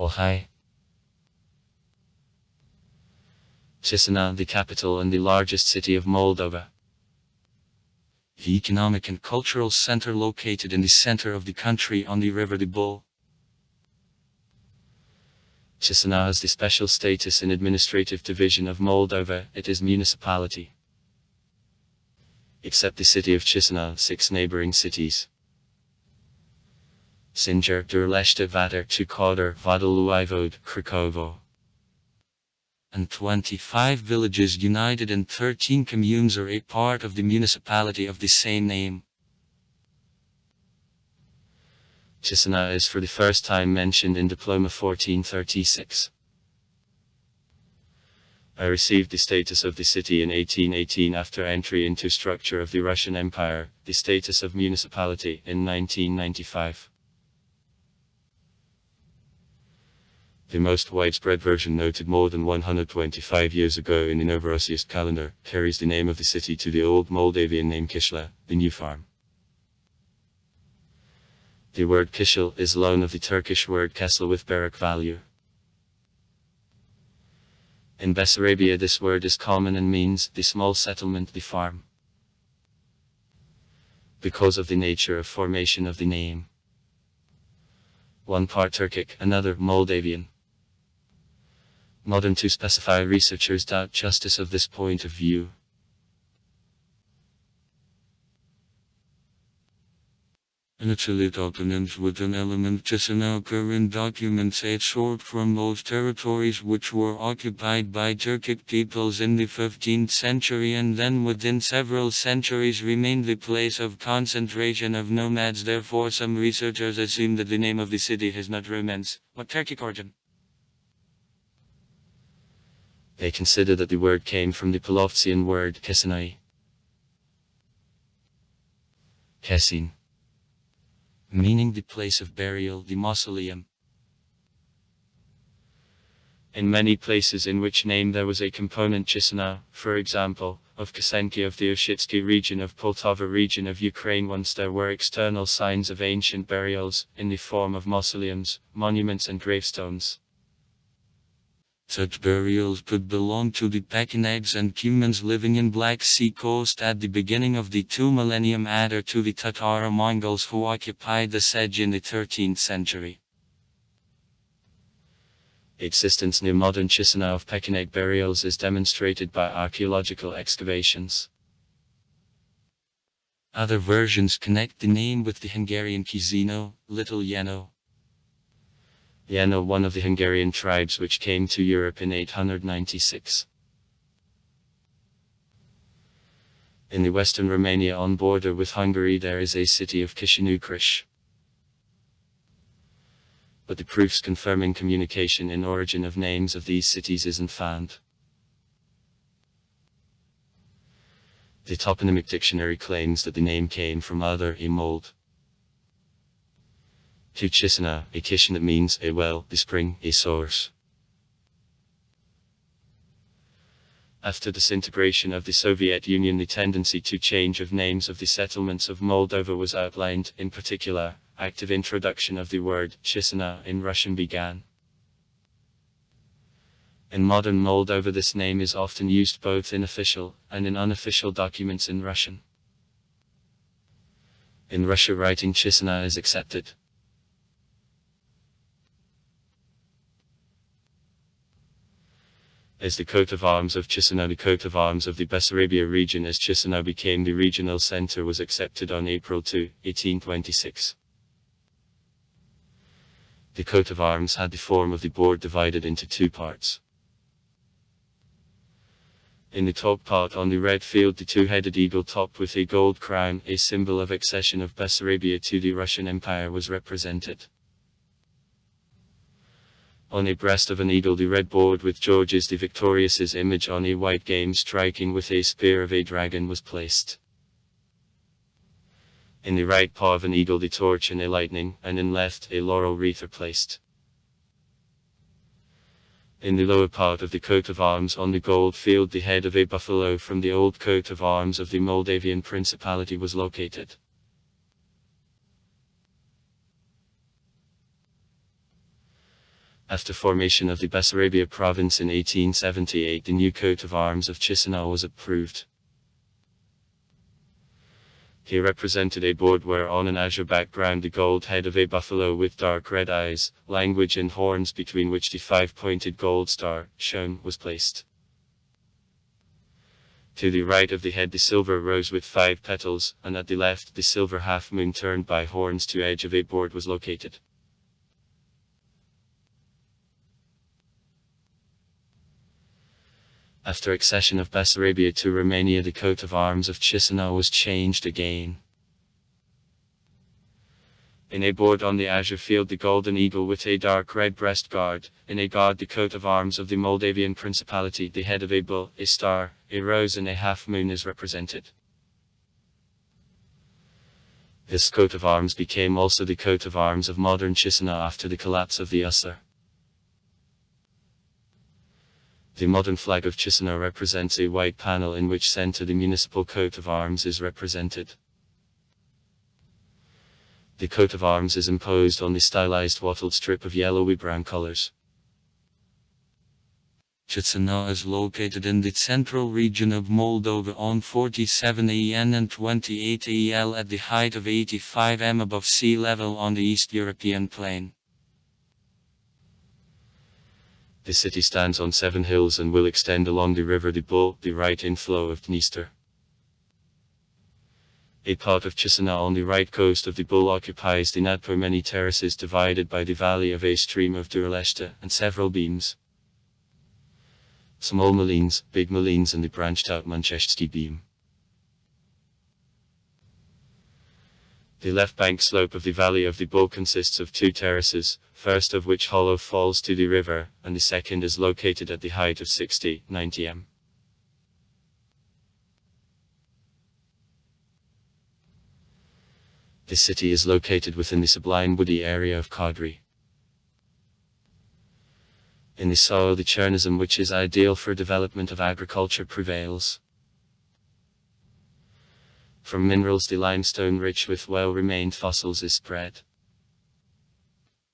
Ohio. Chisinau, the capital and the largest city of Moldova. The economic and cultural center located in the center of the country on the river the Bull. Chisinau has the special status in administrative division of Moldova. It is municipality. Except the city of Chisinau, 6 neighboring cities: Sinjar, Durleshta, Vadar, Chukodar, Vodoluivod, Krakovo, and 25 villages united in 13 communes are a part of the municipality of the same name. Chisinau is for the first time mentioned in Diploma 1436. I received the status of the city in 1818 after entry into structure of the Russian Empire, the status of municipality in 1995. The most widespread version, noted more than 125 years ago in the Novorossiysk calendar, carries the name of the city to the old Moldavian name Kishinev, the new farm. The word Kishil is loan of the Turkish word kesel with barak value. In Bessarabia this word is common and means the small settlement, the farm, because of the nature of formation of the name. One part Turkic, another Moldavian. Modern to specify, researchers doubt justice of this point of view. Initially toponyms with an element Chisinau occur in documents short from those territories which were occupied by Turkic peoples in the 15th century and then within several centuries remained the place of concentration of nomads. Therefore some researchers assume that the name of the city has not Romance, but Turkic origin. They consider that the word came from the Polovtsian word Kisinai, Kesin, meaning the place of burial, the mausoleum. In many places in which name there was a component Chisinau, for example, of Kasenki of the Oshitsky region of Poltava region of Ukraine, once there were external signs of ancient burials, in the form of mausoleums, monuments and gravestones. Such burials could belong to the Pechenegs and Cumans living in Black Sea coast at the beginning of the 2 millennium or to the Tatar Mongols who occupied the Sedge in the 13th century. Existence near modern Chisinau of Pecheneg burials is demonstrated by archaeological excavations. Other versions connect the name with the Hungarian Kizino, Little Yeno. Yeno, one of the Hungarian tribes which came to Europe in 896. In the western Romania on border with Hungary there is a city of Kishinev. But the proofs confirming communication in origin of names of these cities isn't found. The toponymic dictionary claims that the name came from other a mold. To Chisinau, a Kishinev means a well, the spring, a source. After disintegration of the Soviet Union, the tendency to change of names of the settlements of Moldova was outlined. In particular, active introduction of the word Chisinau in Russian began. In modern Moldova this name is often used both in official and in unofficial documents in Russian. In Russia writing Chisinau is accepted. As the coat of arms of Chisinau, the coat of arms of the Bessarabia region as Chisinau became the regional center was accepted on April 2, 1826. The coat of arms had the form of the board divided into 2 parts. In the top part on the red field the 2-headed eagle topped with a gold crown, a symbol of accession of Bessarabia to the Russian Empire, was represented. On a breast of an eagle the red board with Georges the Victorious's image on a white game striking with a spear of a dragon was placed. In the right paw of an eagle the torch and a lightning, and in left a laurel wreath are placed. In the lower part of the coat of arms on the gold field the head of a buffalo from the old coat of arms of the Moldavian Principality was located. After formation of the Bessarabia province in 1878, the new coat of arms of Chisinau was approved. He represented a board where on an azure background the gold head of a buffalo with dark red eyes, language and horns between which the five-pointed gold star, shown, was placed. To the right of the head the silver rose with 5 petals, and at the left the silver half-moon turned by horns to edge of a board was located. After accession of Bessarabia to Romania, the coat of arms of Chisinau was changed again. In a board on the azure field the golden eagle with a dark red breast guard, in a guard the coat of arms of the Moldavian Principality, the head of a bull, a star, a rose and a half-moon is represented. This coat of arms became also the coat of arms of modern Chisinau after the collapse of the USSR. The modern flag of Chisinau represents a white panel in which center the municipal coat of arms is represented. The coat of arms is imposed on the stylized wattled strip of yellowy-brown colors. Chisinau is located in the central region of Moldova on 47 AN and 28 AL at the height of 85 m above sea level on the East European plain. The city stands on 7 hills and will extend along the river the Bull, the right inflow of Dniester. A part of Chisinau on the right coast of the Bull occupies the Nadpo, many terraces divided by the valley of a stream of Durleshta, and several beams. Small Malines, Big Malines and the branched out Mancheshtsky beam. The left bank slope of the valley of the Bull consists of 2 terraces, first of which hollow falls to the river, and the second is located at the height of 60-90 m. The city is located within the sublime woody area of Kadri. In the soil the Chernism, which is ideal for development of agriculture, prevails. From minerals the limestone rich with well-remained fossils is spread.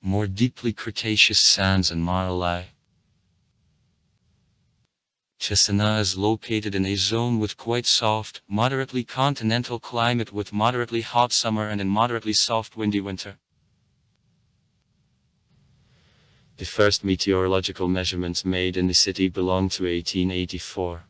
More deeply Cretaceous sands and marl lie. Chisinau is located in a zone with quite soft, moderately continental climate with moderately hot summer and a moderately soft windy winter. The first meteorological measurements made in the city belong to 1884.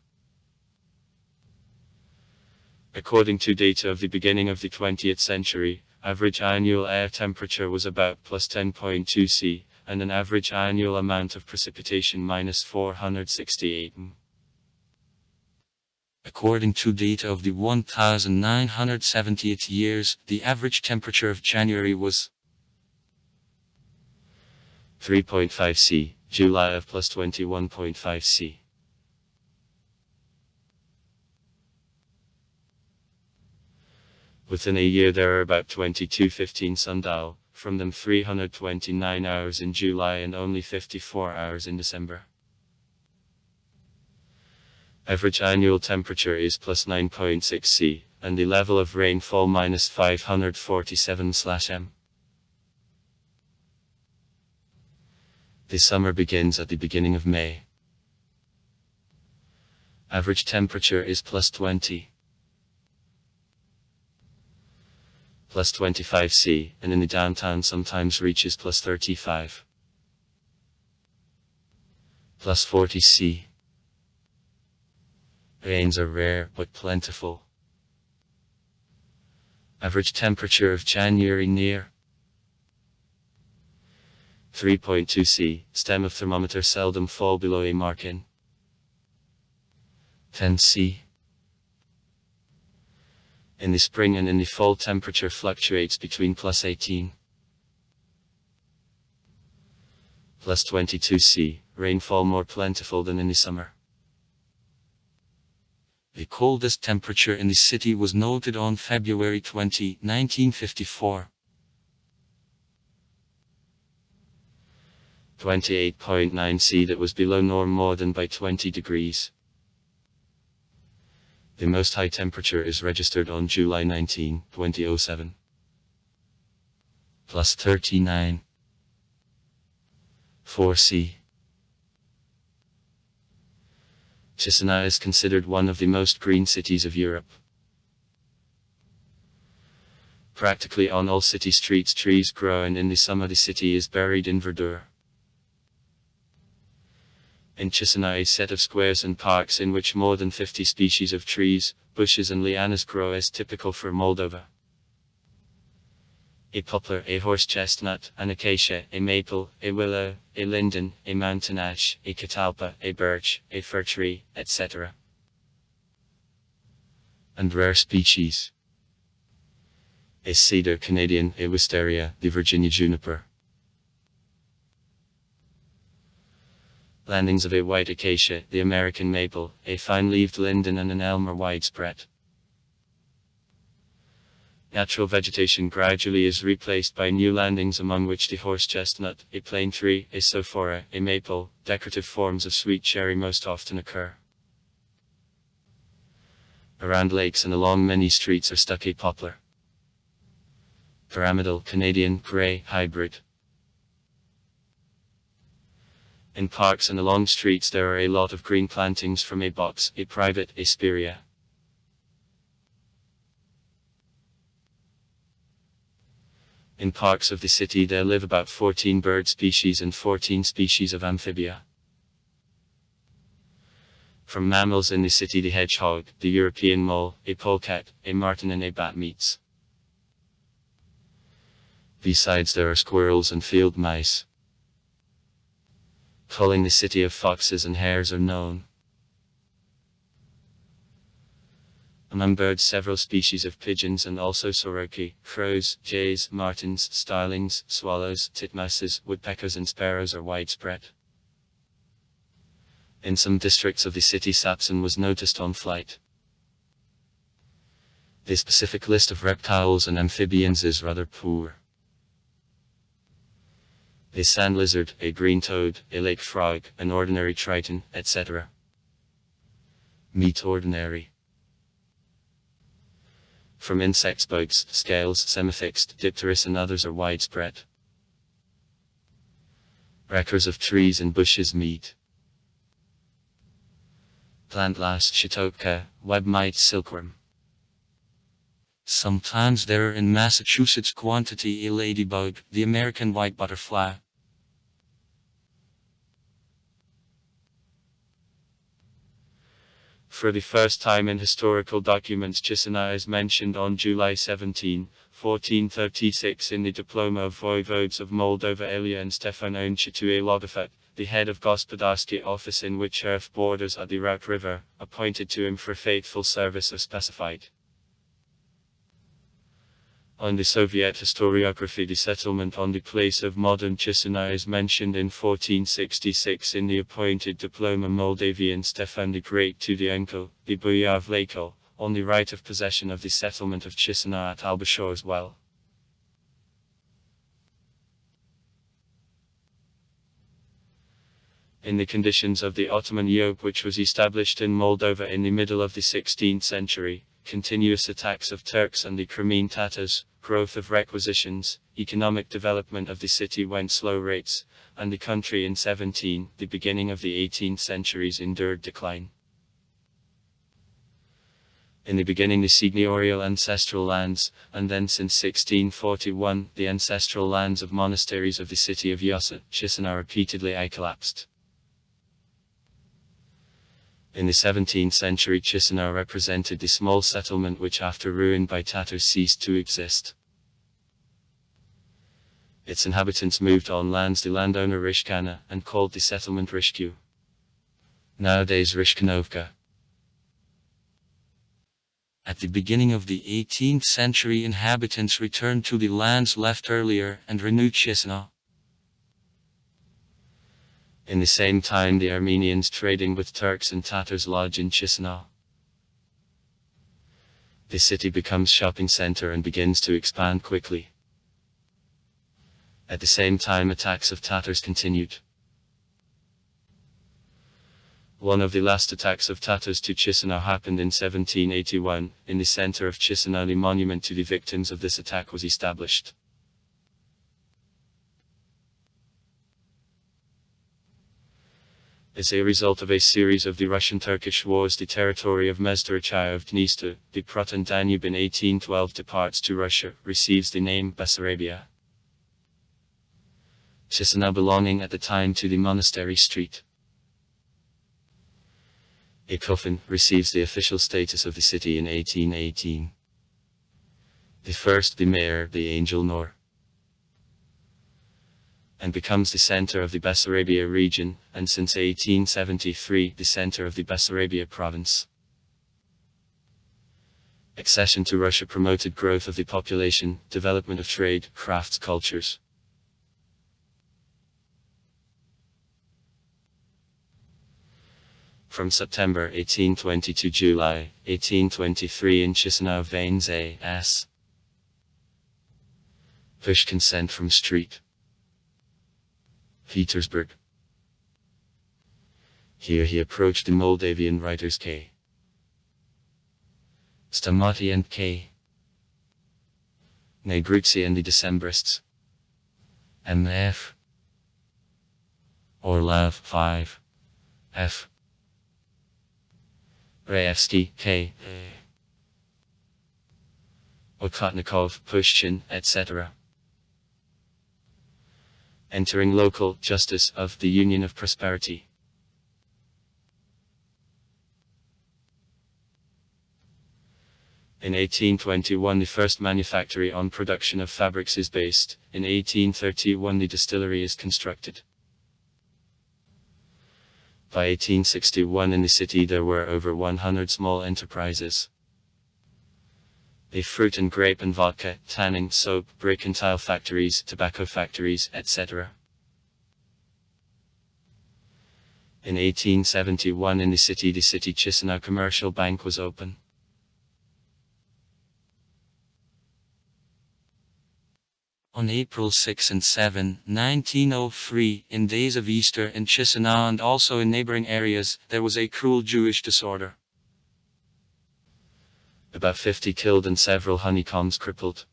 According to data of the beginning of the 20th century, average annual air temperature was about plus 10.2 C, and an average annual amount of precipitation minus 468 m. According to data of the 1970th years, the average temperature of January was 3.5 C, July of plus 21.5 C. Within a year there are about 2215 sundial, from them 329 hours in July and only 54 hours in December. Average annual temperature is plus 9.6 C, and the level of rainfall minus 547/m. The summer begins at the beginning of May. Average temperature is plus 20. Plus 25 C, and in the downtown sometimes reaches plus 35. Plus 40 C. Rains are rare but plentiful. Average temperature of January near 3.2 C, stem of thermometer seldom fall below a markin. 10 C. In the spring and in the fall temperature fluctuates between plus 18. Plus 22 C, rainfall more plentiful than in the summer. The coldest temperature in the city was noted on February 20, 1954. 28.9 C, that was below norm more than by 20 degrees. The most high temperature is registered on July 19, 2007. Plus 39. 4c. Chisinau is considered one of the most green cities of Europe. Practically on all city streets trees grow, and in the summer the city is buried in verdure. In Chisinau, a set of squares and parks in which more than 50 species of trees, bushes and lianas grow is typical for Moldova. A poplar, a horse chestnut, an acacia, a maple, a willow, a linden, a mountain ash, a catalpa, a birch, a fir tree, etc. And rare species. A cedar Canadian, a wisteria, the Virginia juniper. Landings of a white acacia, the American maple, a fine-leaved linden and an elm are widespread. Natural vegetation gradually is replaced by new landings, among which the horse chestnut, a plane tree, a sophora, a maple, decorative forms of sweet cherry most often occur. Around lakes and along many streets are stuck a poplar. Pyramidal Canadian grey hybrid. In parks and along streets there are a lot of green plantings from a box, a privet, a spirea. In parks of the city there live about 14 bird species and 14 species of amphibia. From mammals in the city the hedgehog, the European mole, a polecat, a marten and a bat meets. Besides there are squirrels and field mice. Calling the city of foxes and hares are known. Among birds several species of pigeons and also soroki, crows, jays, martins, starlings, swallows, titmouses, woodpeckers and sparrows are widespread. In some districts of the city sapson was noticed on flight. The specific list of reptiles and amphibians is rather poor. A sand lizard, a green toad, a lake frog, an ordinary triton, etc. Meet ordinary. From insects bugs, scales, semifixed, dipterus and others are widespread. Wreckers of trees and bushes meet. Plant last Shatopka, web mite silkworm. Sometimes there are in Massachusetts quantity a ladybug, the American white butterfly. For the first time in historical documents Chisinau is mentioned on July 17, 1436 in the diploma of voivodes of Moldova Ilya and Stefan Onchitu Logofet, the head of Gospodarski office in which earth borders at the Rout River, appointed to him for faithful service as specified. On the Soviet historiography the settlement on the place of modern Chisinau is mentioned in 1466 in the appointed diploma Moldavian Stefan the Great to the uncle, the Boyar of Lakol, on the right of possession of the settlement of Chisinau at Albashor as well. In the conditions of the Ottoman yoke which was established in Moldova in the middle of the 16th century, continuous attacks of Turks and the Crimean Tatars, growth of requisitions, economic development of the city went slow rates, and the country in the beginning of the 18th centuries endured decline. In the beginning the seigneurial ancestral lands, and then since 1641 the ancestral lands of monasteries of the city of Chisinau repeatedly collapsed. In the 17th century Chisinau represented the small settlement which after ruined by Tatars ceased to exist. Its inhabitants moved on lands the landowner Rishkana, and called the settlement Rishku. Nowadays Rishkanovka. At the beginning of the 18th century inhabitants returned to the lands left earlier and renewed Chisinau. In the same time the Armenians trading with Turks and Tatars lodge in Chisinau. The city becomes shopping center and begins to expand quickly. At the same time attacks of Tatars continued. One of the last attacks of Tatars to Chisinau happened in 1781, in the center of Chisinau the monument to the victims of this attack was established. As a result of a series of the Russian-Turkish wars, the territory of Mezdarachaya of Dniester, the Prut and Danube in 1812 departs to Russia, receives the name Bessarabia. Chisinau belonging at the time to the Monastery Street. A coffin receives the official status of the city in 1818. The mayor, the Angel Nor, and becomes the center of the Bessarabia region, and since 1873 the center of the Bessarabia province. Accession to Russia promoted growth of the population, development of trade, crafts, cultures. From September 1820 to July 1823 in Chisinau veins A.S. Pushkin sent from Street Petersburg. Here he approached the Moldavian writers K. Stamati and K. Negruzzi and the Decembrists. M.F. Orlov 5. F. Raevsky, K. Okotnikov, Pushkin, etc. Entering local justice of the Union of Prosperity. In 1821 the first manufactory on production of fabrics is based, in 1831 the distillery is constructed. By 1861 in the city there were over 100 small enterprises. The fruit and grape and vodka, tanning, soap, brick and tile factories, tobacco factories, etc. In 1871 in the city Chisinau Commercial Bank was open. On April 6 and 7, 1903, in days of Easter in Chisinau and also in neighboring areas, there was a cruel Jewish disorder. About 50 killed and several honeycombs crippled.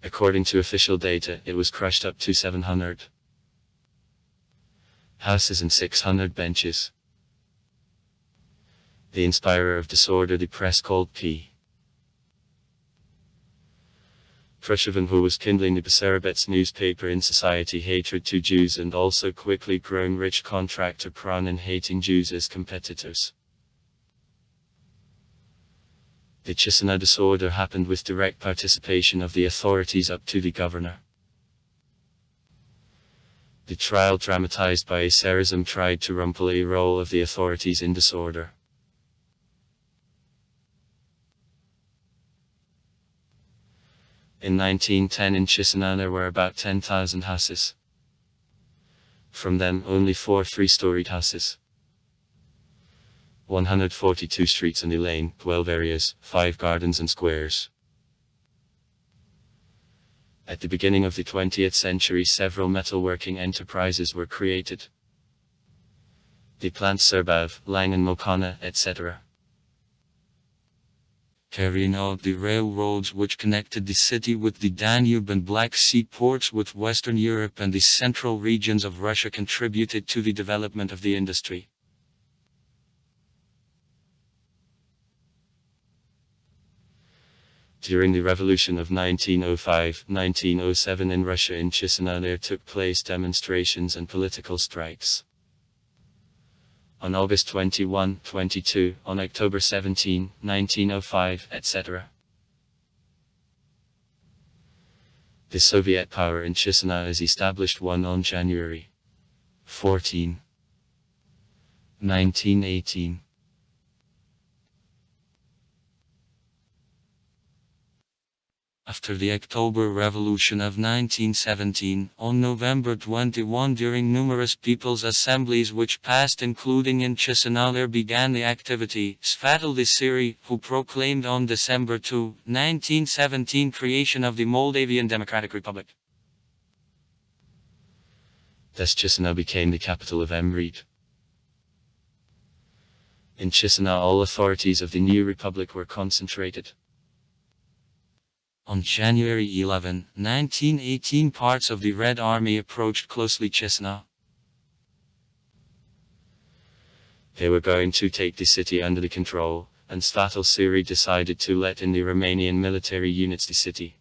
According to official data, it was crushed up to 700 houses and 600 benches. The inspirer of disorder the press called P. Khrushchev, who was kindling the Bessarabets newspaper in society hatred to Jews and also quickly growing rich contractor Pronin hating Jews as competitors. The Chisinau disorder happened with direct participation of the authorities up to the governor. The trial dramatized by a Tsarism tried to rumple a role of the authorities in disorder. In 1910 in Chisinau there were about 10,000 houses. From them only 4 three-storied houses. 142 streets and a lane, 12 areas, 5 gardens and squares. At the beginning of the 20th century several metalworking enterprises were created. The plants Serbav, Lang and Mokana, etc. Carrying out the railroads which connected the city with the Danube and Black Sea ports with Western Europe and the central regions of Russia contributed to the development of the industry. During the revolution of 1905-1907 in Russia in Chisinau there took place demonstrations and political strikes. On August 21, 22, on October 17, 1905, etc. The Soviet power in Chisinau is established on January 14, 1918. After the October Revolution of 1917, on November 21 during numerous people's assemblies which passed including in Chisinau there began the activity, Svatal Desiri, who proclaimed on December 2, 1917 creation of the Moldavian Democratic Republic. Thus Chisinau became the capital of Emret. In Chisinau all authorities of the new republic were concentrated. On January 11, 1918 parts of the Red Army approached closely Chisinau. They were going to take the city under the control, and Statel Suri decided to let in the Romanian military units the city.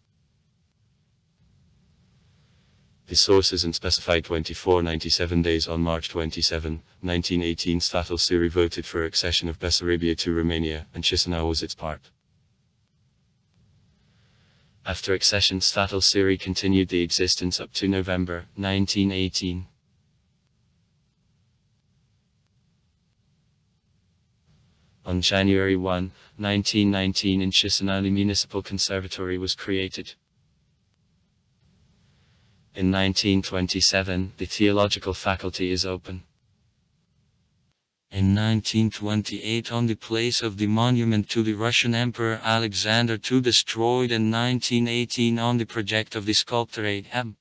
The sources and specified 2497 days on March 27, 1918 Statel Suri voted for accession of Bessarabia to Romania, and Chisinau was its part. After accession Statel Suri continued the existence up to November 1918. On January 1, 1919 in Chisinau the Municipal Conservatory was created. In 1927, the theological faculty is open. In 1928 on the place of the monument to the Russian Emperor Alexander II destroyed in 1918 on the project of the sculptor A.M.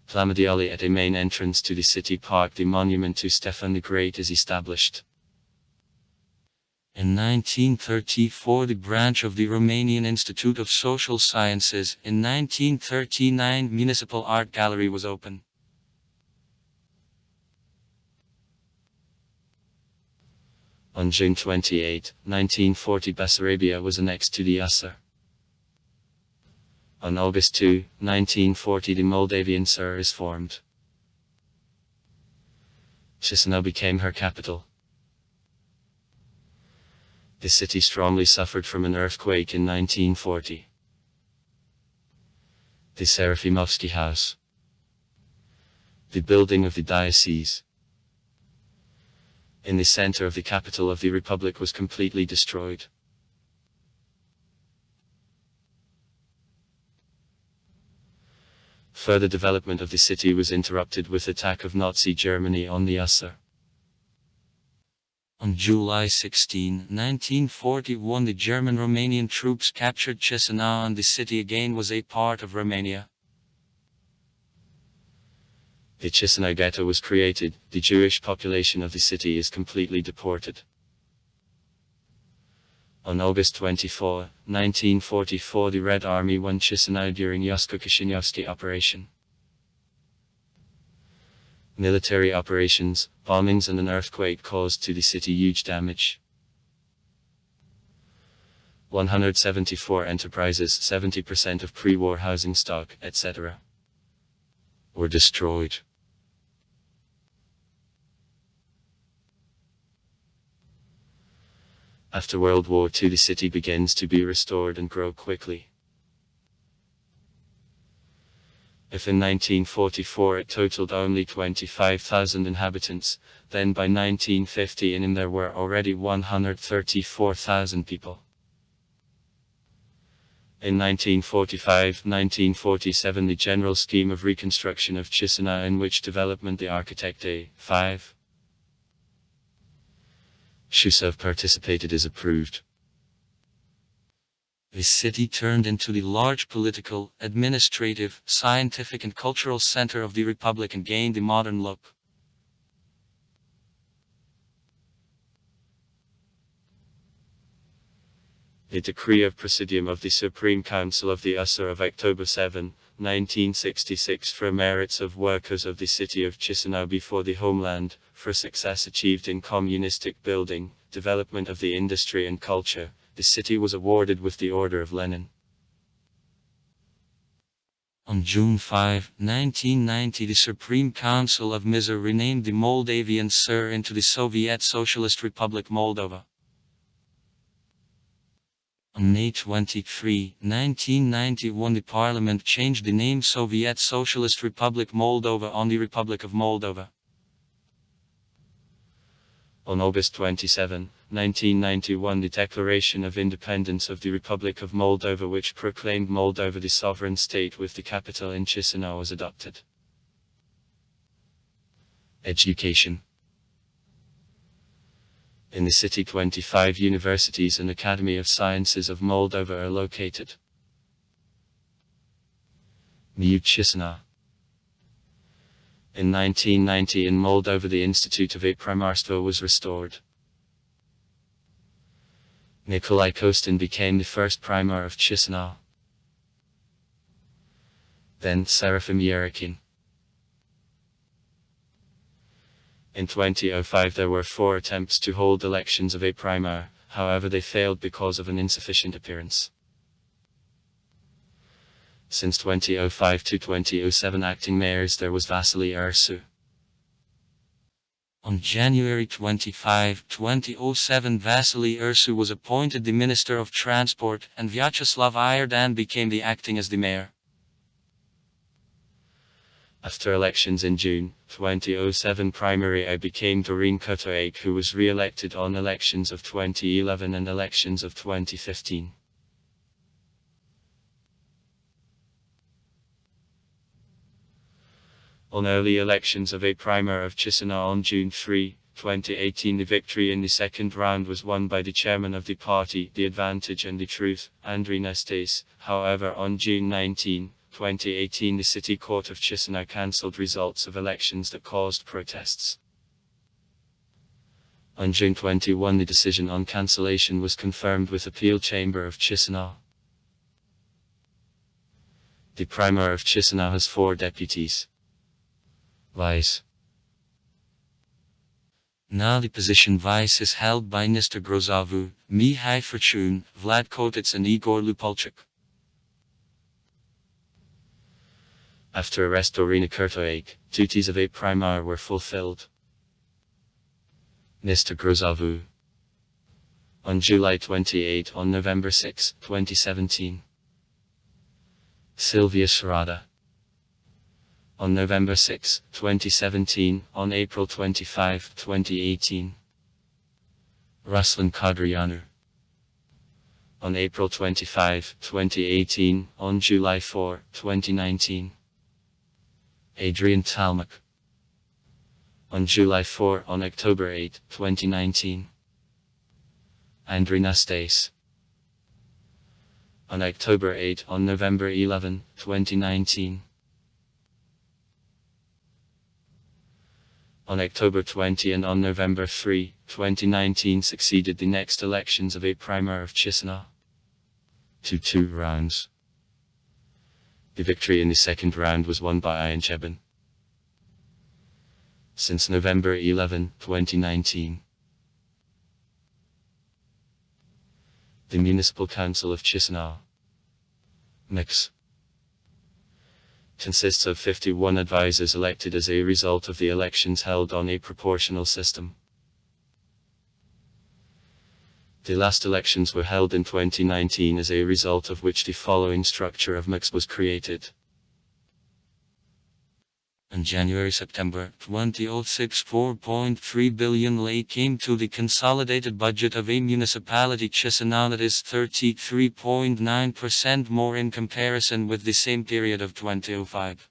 Plamadiali at a main entrance to the city park the monument to Stefan the Great is established. In 1934 the branch of the Romanian Institute of Social Sciences. In 1939 Municipal Art Gallery was open. On June 28, 1940 Bessarabia was annexed to the USSR. On August 2, 1940 the Moldavian SR is formed. Chisinau became her capital. The city strongly suffered from an earthquake in 1940. The Serafimovsky House. The building of the diocese in the center of the capital of the Republic was completely destroyed. Further development of the city was interrupted with attack of Nazi Germany on the USSR. On July 16, 1941 the German-Romanian troops captured Chisinau and the city again was a part of Romania. The Chisinau ghetto was created, the Jewish population of the city is completely deported. On August 24, 1944 the Red Army won Chisinau during Yosko-Kishinevsky operation. Military operations, bombings and an earthquake caused to the city huge damage. 174 enterprises, 70% of pre-war housing stock, etc. were destroyed. After World War II the city begins to be restored and grow quickly. If in 1944 it totaled only 25,000 inhabitants, then by 1950 in there were already 134,000 people. In 1945-1947 the general scheme of reconstruction of Chisinau in which development the architect A.5. Shusov participated is approved. The city turned into the large political, administrative, scientific and cultural center of the Republic and gained the modern look. The decree of Presidium of the Supreme Council of the USSR of October 7, 1966 for merits of workers of the city of Chisinau before the homeland, for success achieved in communistic building, development of the industry and culture, the city was awarded with the Order of Lenin. On June 5, 1990 the Supreme Council of Mizar renamed the Moldavian SR into the Soviet Socialist Republic Moldova. On May 23, 1991 the Parliament changed the name Soviet Socialist Republic Moldova on the Republic of Moldova. On August 27, 1991 the Declaration of Independence of the Republic of Moldova which proclaimed Moldova the sovereign state with the capital in Chisinau was adopted. Education. In the city 25 universities and Academy of Sciences of Moldova are located. New Chisinau. In 1990 in Moldova the Institute of Primarstvo was restored. Nikolai Kostin became the first primar of Chisinau. Then Serafim Yerekin. In 2005 there were 4 attempts to hold elections of a primar, however they failed because of an insufficient appearance. Since 2005 to 2007 acting mayors there was Vasily Ursu. On January 25, 2007 Vasily Ursu was appointed the Minister of Transport and Vyacheslav Iordan became the acting as the mayor. After elections in June 2007 primary I became Doreen Kurtoak, who was re-elected on elections of 2011 and elections of 2015. On early elections of a primar of Chisinau on June 3, 2018 the victory in the second round was won by the chairman of the party, The Advantage and the Truth, Andrei Nestes. However, on June 19, 2018 the City Court of Chisinau cancelled results of elections that caused protests. On June 21 the decision on cancellation was confirmed with Appeal Chamber of Chisinau. The primar of Chisinau has 4 deputies. Vice. Now the position vice is held by Mr. Grozavu, Mihai Fortune, Vlad Kotets and Igor Lupalchuk. After arrest Dorina Kurtoak, duties of a primar were fulfilled. Mr. Grozavu. On July 28 on November 6, 2017. Sylvia Sarada. On November 6, 2017, on April 25, 2018. Ruslan Kadrianu. On April 25, 2018, on July 4, 2019. Adrian Talmak. On July 4, on October 8, 2019. Andrei Nastas. On October 8, on November 11, 2019. On October 20 and on November 3, 2019 succeeded the next elections of a primar of Chisinau. 2 rounds. The victory in the second round was won by Ian Chebin. Since November 11, 2019. The Municipal Council of Chisinau. Mix. Consists of 51 advisors elected as a result of the elections held on a proportional system. The last elections were held in 2019 as a result of which the following structure of mix was created. In January-September 2006 4.3 billion lei came to the consolidated budget of a municipality Chisinau, that is 33.9% more in comparison with the same period of 2005.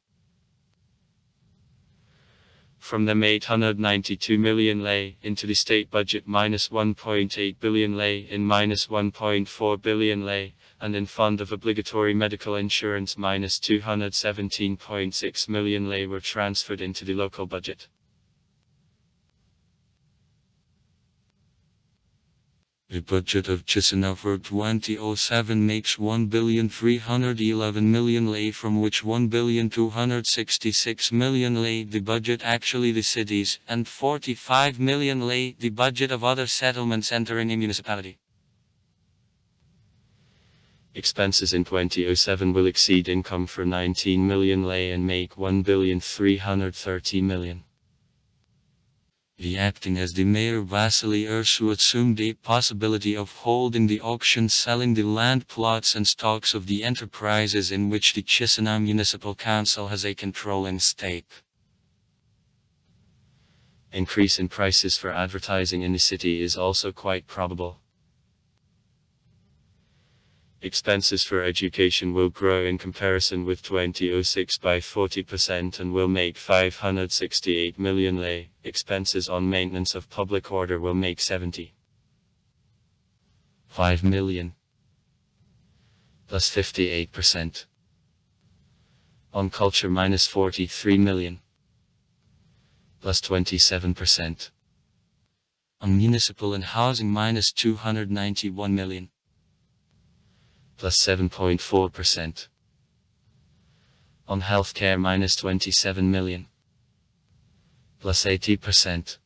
From them 892 million lei into the state budget minus 1.8 billion lei in minus 1.4 billion lei, and in fund of obligatory medical insurance minus 217.6 million lei were transferred into the local budget. The budget of Chisinau for 2007 makes 1,311 million lei, from which 1,266 million lei the budget actually the cities, and 45 million lei the budget of other settlements entering a municipality. Expenses in 2007 will exceed income for 19 million lei and make 1,330 million. The acting as the mayor Vasily Ursu assumed a possibility of holding the auction, selling the land plots and stocks of the enterprises in which the Chisinau Municipal Council has a controlling stake. Increase in prices for advertising in the city is also quite probable. Expenses for education will grow in comparison with 2006 by 40% and will make 568 million lei. Expenses on maintenance of public order will make 75 million, plus 58%. On culture minus 43 million, plus 27%. On municipal and housing minus 291 million. Plus 7.4%. On healthcare minus 27 million. plus 80%.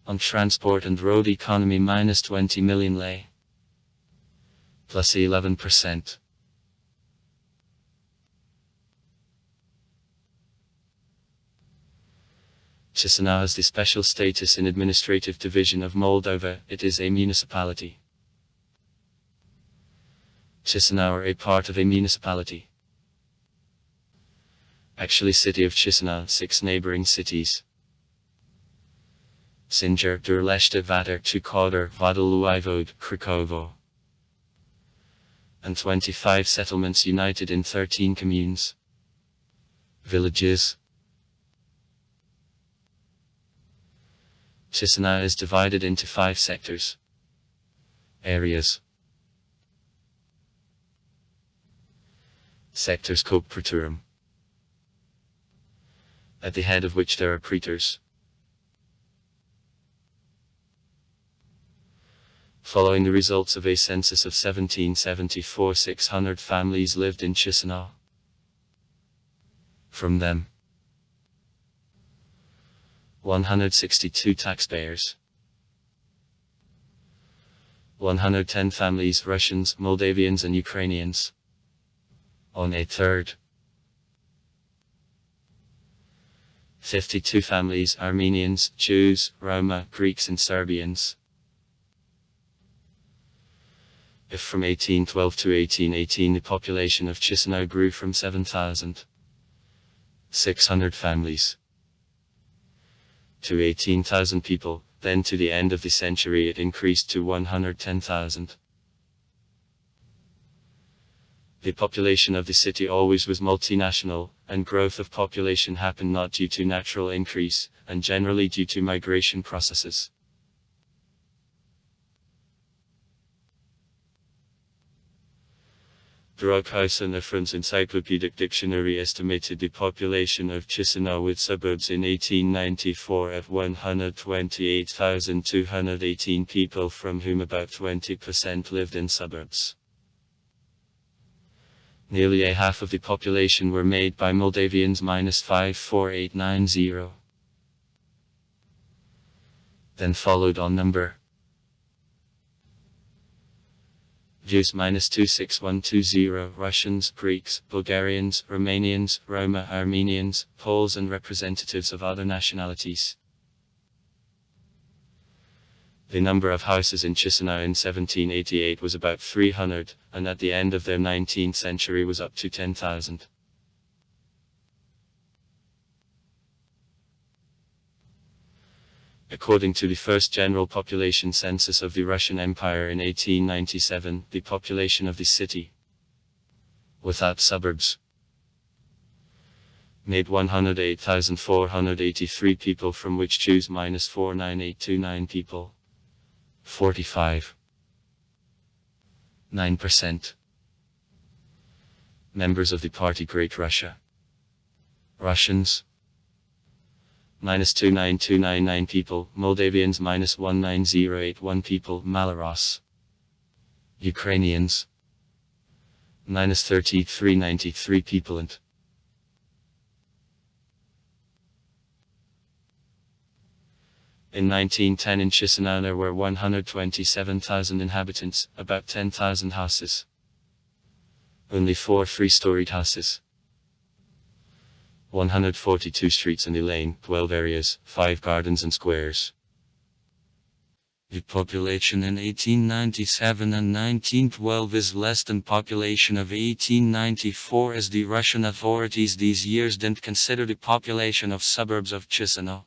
On transport and road economy minus 20 million lei, plus 11%. Chisinau has the special status in administrative division of Moldova. It is a municipality. Chisinau are a part of a municipality. Actually, city of Chisinau, 6 neighboring cities: Sinjar, Durleshta, Vatar, Chukodar, Vodoluivod, Krakovo, and 25 settlements united in 13 communes, villages. Chisinau is divided into 5 sectors, areas. Sectors Cope Praeturum, at the head of which there are praetors. Following the results of a census of 1774, 600 families lived in Chisinau. From them, 162 taxpayers, 110 families, Russians, Moldavians and Ukrainians, on a third. 52 families, Armenians, Jews, Roma, Greeks and Serbians. If from 1812 to 1818 the population of Chisinau grew from 7,600 families to 18,000 people, then to the end of the century it increased to 110,000. The population of the city always was multinational, and growth of population happened not due to natural increase, and generally due to migration processes. Drughausen, a French encyclopedic dictionary, estimated the population of Chisinau with suburbs in 1894 at 128,218 people, from whom about 20% lived in suburbs. Nearly a half of the population were made by Moldavians, minus 54890. Then followed on number. Jews minus 26120, Russians, Greeks, Bulgarians, Romanians, Roma, Armenians, Poles and representatives of other nationalities. The number of houses in Chisinau in 1788 was about 300, and at the end of the 19th century was up to 10,000. According to the first general population census of the Russian Empire in 1897, the population of the city, without suburbs, made 108,483 people, from which Jews minus 49829 people, 45.9%. Members of the party Great Russia, Russians, minus 29299 people, Moldavians minus 19081 people, Malaros, Ukrainians, minus 3393 people, and in 1910 in Chisinau there were 127,000 inhabitants, about 10,000 houses, only 4 three-storied houses, 142 streets and a lane, 12 areas, 5 gardens and squares. The population in 1897 and 1912 is less than population of 1894, as the Russian authorities these years didn't consider the population of suburbs of Chisinau.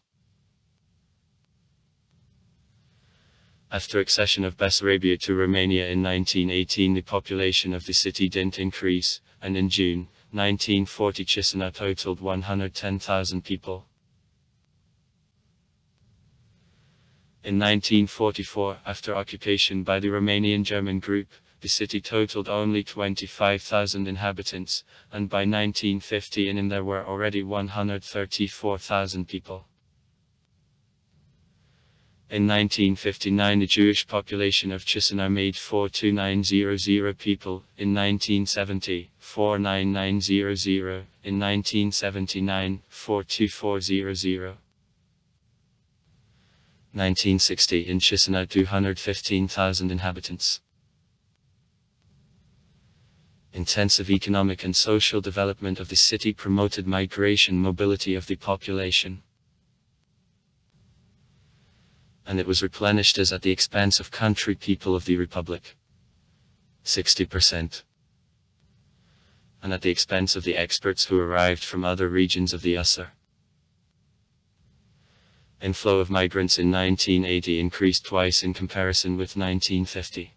After accession of Bessarabia to Romania in 1918, the population of the city didn't increase, and in June 1940 Chisinau totaled 110,000 people. In 1944, after occupation by the Romanian-German group, the city totaled only 25,000 inhabitants, and by 1950 in there were already 134,000 people. In 1959 the Jewish population of Chisinau made 42900 people, in 1970, 49900, in 1979, 42400. 1960 in Chisinau 215,000 inhabitants. Intensive economic and social development of the city promoted migration mobility of the population, and it was replenished as at the expense of country people of the Republic, 60%, and at the expense of the experts who arrived from other regions of the USSR. Inflow of migrants in 1980 increased twice in comparison with 1950.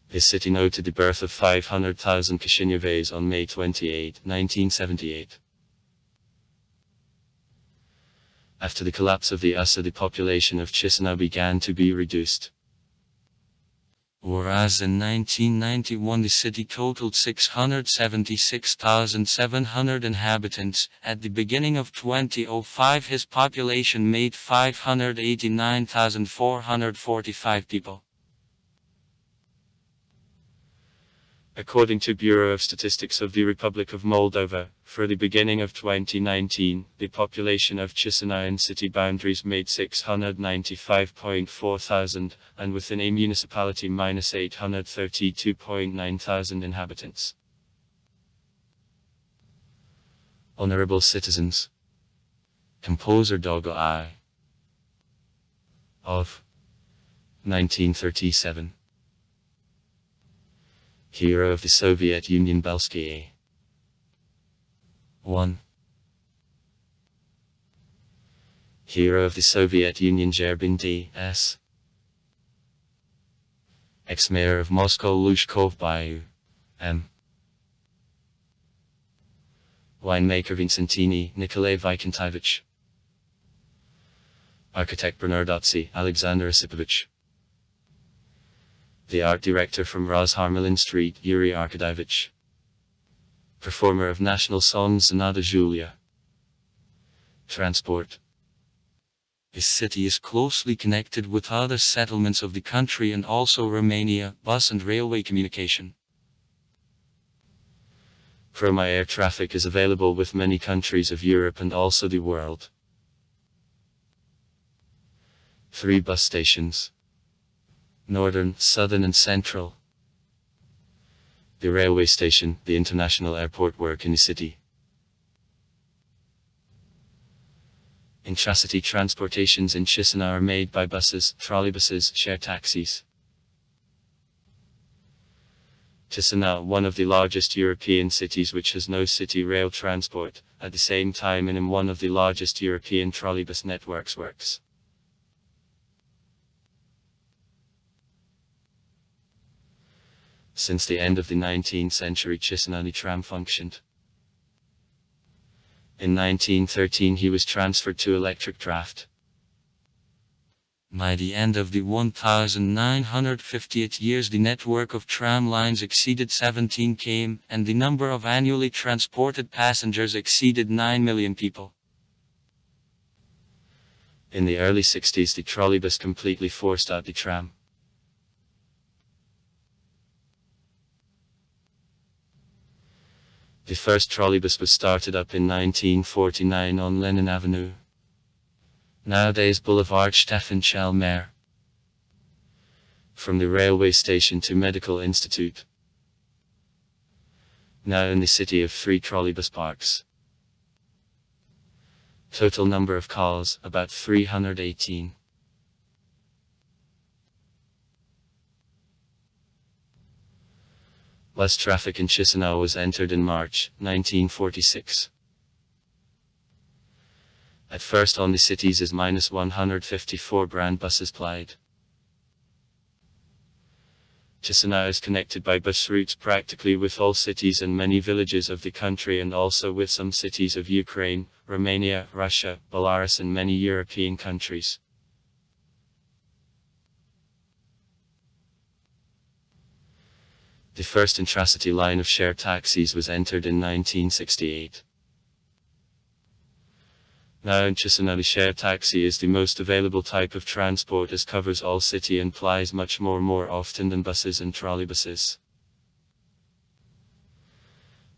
The city noted the birth of 500,000 Kishinevs on May 28, 1978. After the collapse of the USSR, the population of Chisinau began to be reduced. Whereas in 1991 the city totaled 676,700 inhabitants, at the beginning of 2005 his population made 589,445 people. According to Bureau of Statistics of the Republic of Moldova, for the beginning of 2019, the population of Chisinau in city boundaries made 695.4 thousand, and within a municipality minus 832.9 thousand inhabitants. Honorable citizens. Composer Dogo I. Of 1937. Hero of the Soviet Union Belsky 1. Hero of the Soviet Union Zerbin D.S. Ex-mayor of Moscow Lushkov Bayou M. Winemaker Vincentini Nikolai Vikentivich. Architect Bernardozzi Alexander Osipovich. The art director from Rozharmelin Street, Yuri Arkadovich. Performer of national songs, Zanada Julia. Transport. This city is closely connected with other settlements of the country and also Romania, bus and railway communication. Proma air traffic is available with many countries of Europe and also the world. 3 bus stations. Northern, Southern and Central. The railway station, the international airport work in the city. Intracity transportations in Chisinau are made by buses, trolleybuses, share taxis. Chisinau, one of the largest European cities which has no city rail transport, at the same time in one of the largest European trolleybus networks works. Since the end of the 19th century Chisinau tram functioned. In 1913 he was transferred to electric draft. By the end of the 1958 years the network of tram lines exceeded 17 km, and the number of annually transported passengers exceeded 9 million people. In the early 60s the trolleybus completely forced out the tram. The first trolleybus was started up in 1949 on Lenin Avenue, nowadays Boulevard Stefan Chelmer, from the railway station to Medical Institute. Now in the city of 3 trolleybus parks. Total number of cars, about 318. Less traffic in Chisinau was entered in March 1946. At first on the cities is -154 brand buses plied. Chisinau is connected by bus routes practically with all cities and many villages of the country and also with some cities of Ukraine, Romania, Russia, Belarus and many European countries. The first intracity line of share taxis was entered in 1968. Now in Chisinau, the shared taxi is the most available type of transport as covers all city and plies much more often than buses and trolleybuses.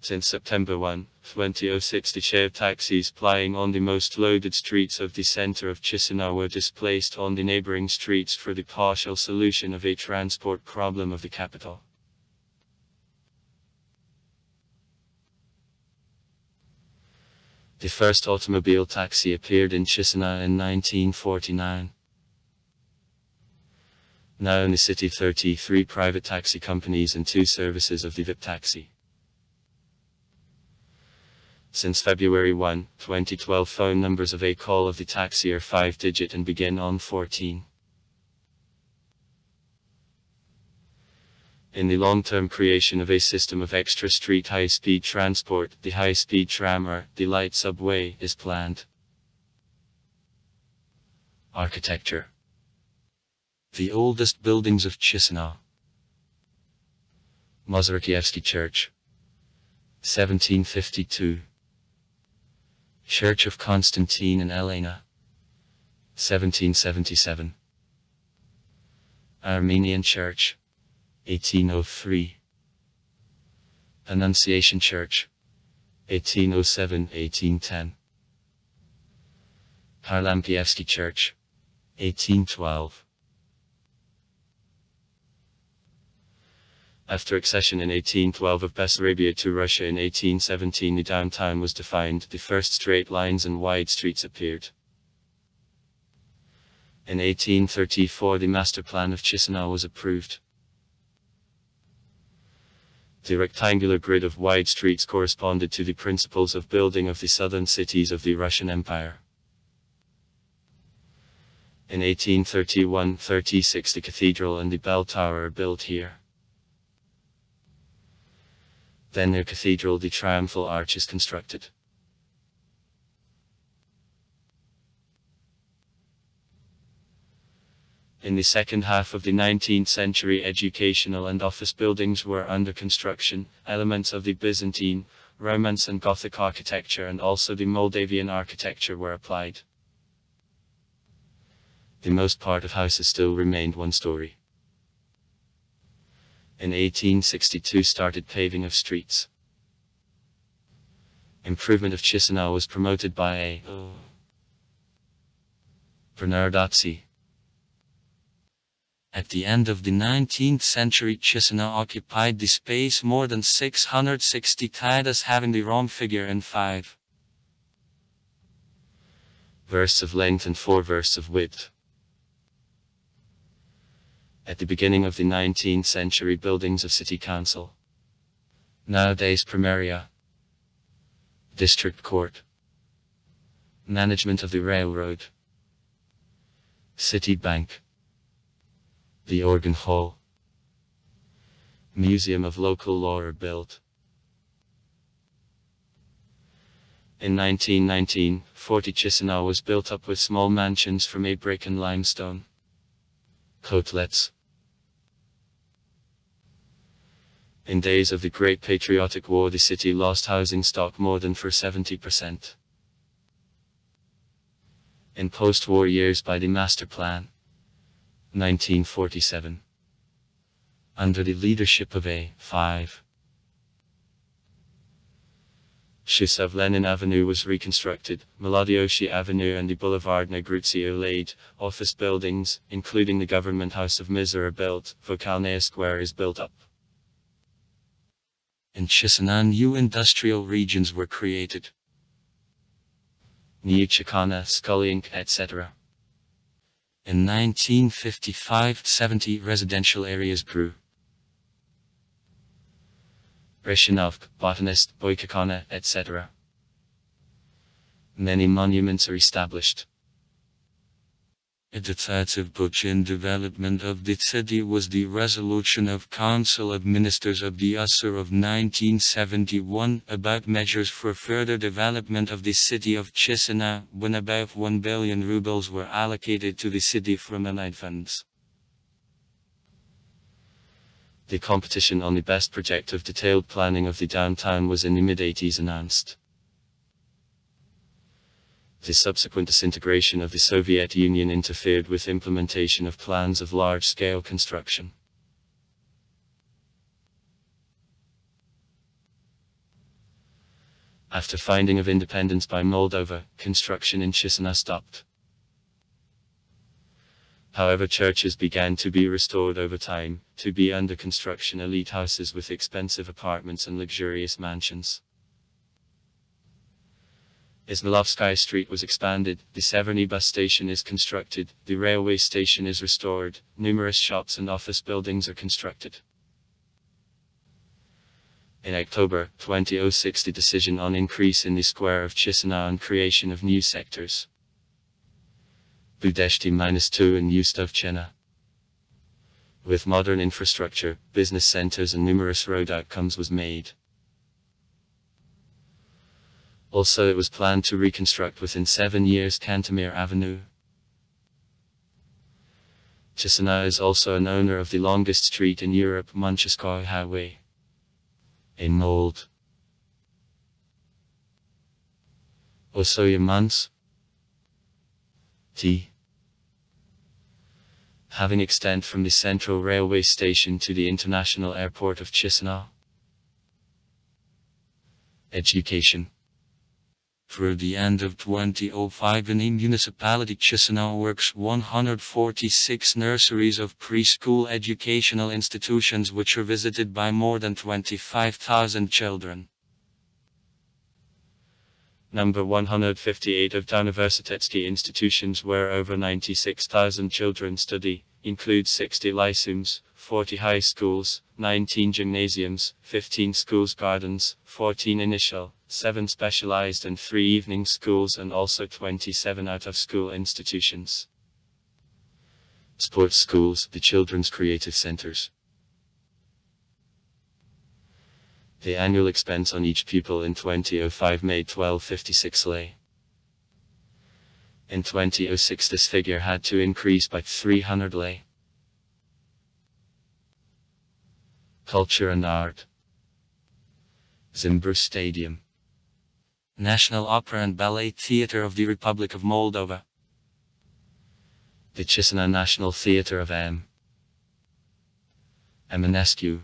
Since September 1, 2006, the shared taxis plying on the most loaded streets of the center of Chisinau were displaced on the neighboring streets for the partial solution of a transport problem of the capital. The first automobile taxi appeared in Chisinau in 1949. Now in the city, 33 private taxi companies and 2 services of the VIP taxi. Since February 1, 2012, phone numbers of a call of the taxi are 5-digit and begin on 14. In the long-term creation of a system of extra street high-speed transport, the high-speed tram or the light subway is planned. Architecture. The oldest buildings of Chisinau. Mozarakievsky Church, 1752. Church of Constantine and Elena, 1777. Armenian Church, 1803. Annunciation Church, 1807-1810. Harlampievsky Church, 1812. After accession in 1812 of Bessarabia to Russia in 1817, the downtown was defined, the first straight lines and wide streets appeared. In 1834 the master plan of Chisinau was approved. The rectangular grid of wide streets corresponded to the principles of building of the southern cities of the Russian Empire. In 1831-36 the cathedral and the bell tower are built here. Then near cathedral the triumphal arch is constructed. In the second half of the 19th century, educational and office buildings were under construction. Elements of the Byzantine, Romance and Gothic architecture and also the Moldavian architecture were applied. The most part of houses still remained one story. In 1862 started paving of streets. Improvement of Chisinau was promoted by a Bernardazzi. At the end of the 19th century, Chisinau occupied the space more than 660 tidas, having the Rome figure in 5 versts of length and 4 versts of width. At the beginning of the 19th century, buildings of city council, nowadays Primaria, district court, management of the railroad, city bank, the organ hall, museum of local law are built. In 1919, 40 Chisinau was built up with small mansions from a brick and limestone. Cotlets. In days of the Great Patriotic War, the city lost housing stock more than for 70%. In post-war years, by the master plan, 1947. Under the leadership of a 5. Shusov Lenin Avenue was reconstructed, Melodioshi Avenue and the Boulevard Negrutsio laid, office buildings, including the government house of Mizar are built, Vokalnaya Square is built up. In Chisinau, new industrial regions were created. New Chikana, Skullyink, etc. In 1955-70 residential areas grew. Reshinovk, Botanist, Boykakana, etc. Many monuments are established. A decisive push in development of the city was the resolution of Council of Ministers of the USSR of 1971 about measures for further development of the city of Chisinau, when about 1 billion rubles were allocated to the city from allied funds. The competition on the best project of detailed planning of the downtown was in the mid-80s announced. The subsequent disintegration of the Soviet Union interfered with implementation of plans of large-scale construction. After finding of independence by Moldova, construction in Chisinau stopped. However, churches began to be restored over time, to be under construction elite houses with expensive apartments and luxurious mansions. Izmailovskaya Street was expanded, the Severny bus station is constructed, the railway station is restored, numerous shops and office buildings are constructed. In October 2006, the decision on increase in the square of Chisinau and creation of new sectors. Budeshti-2 and Ustovchena. With modern infrastructure, business centers and numerous road outcomes was made. Also, it was planned to reconstruct within 7 years Kantemir Avenue. Chisinau is also an owner of the longest street in Europe, Manchester Highway. In Mold. Osoya Mans. T. Having extent from the central railway station to the international airport of Chisinau. Education. Through the end of 2005 in the municipality Chisinau works 146 nurseries of preschool educational institutions which are visited by more than 25,000 children. Number 158 of universitetsky institutions where over 96,000 children study, include 60 lyceums, 40 high schools, 19 gymnasiums, 15 schools gardens, 14 initial, 7 specialized and 3 evening schools and also 27 out-of-school institutions. Sports schools, the children's creative centers. The annual expense on each pupil in 2005 made 1256 lei. In 2006 this figure had to increase by 300 lei. Culture and art. Zimbru Stadium. National Opera and Ballet Theatre of the Republic of Moldova. The Chisinau National Theatre of M. Eminescu.